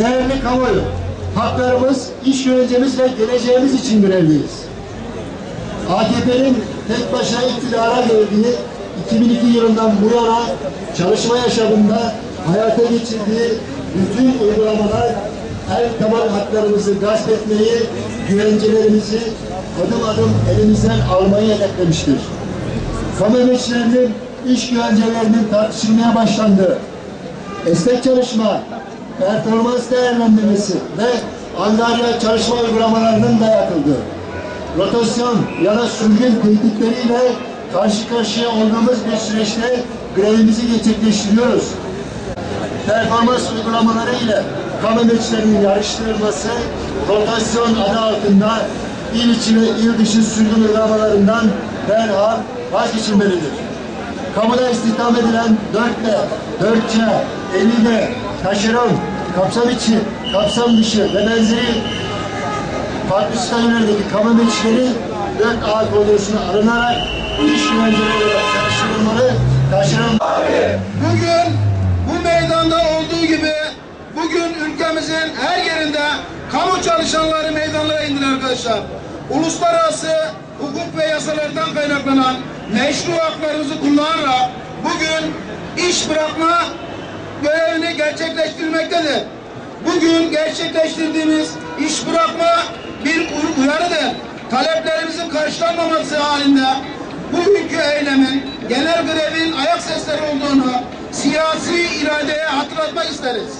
Değerli kamuoyu, haklarımız, iş güvencemiz ve geleceğimiz için görevliyiz. AKP'nin tek başına iktidara geldiği 2002 yılından bu yana çalışma yaşamında hayata geçirdiği bütün uygulamalar en temel haklarımızı gasp etmeyi, güvencelerimizi adım adım elimizden almayı hedeflemiştir. Kamu emekçilerinin iş güvencelerinin tartışılmaya başlandığı, esnek çalışma, performans değerlendirmesi ve angarya çalışma uygulamalarının dayatıldığı, rotasyon ya da sürgün tehditleriyle karşı karşıya olduğumuz bir süreçte grevimizi gerçekleştiriyoruz. Performans uygulamaları ile kamu emekçilerinin yarıştırılması, rotasyon adı altında il içi ve il dışı sürgün uygulamalarından derhal vazgeçilmelidir. Kamuda istihdam edilen 4B, 4C, 50D, taşeron, kapsam içi, kapsam dışı ve benzeri farklı statülerdeki kamu emekçileri 4A kodrosuna alınarak iş güvenceleriyle çalıştırılmalı, taşeron. Bugün bu meydanda olduğu gibi bugün ülkemizin her yerinde kamu çalışanları meydanlara indiler arkadaşlar. Uluslararası hukuk ve yasalardan kaynaklanan meşru haklarımızı kullanarak bugün iş bırakma görevini gerçekleştirmektedir. Bugün gerçekleştirdiğimiz iş bırakma bir uyarıdır. Taleplerimizin karşılanmaması halinde bugünkü eylemin genel grevin ayak sesleri olduğunu siyasi iradeye hatırlatmak isteriz.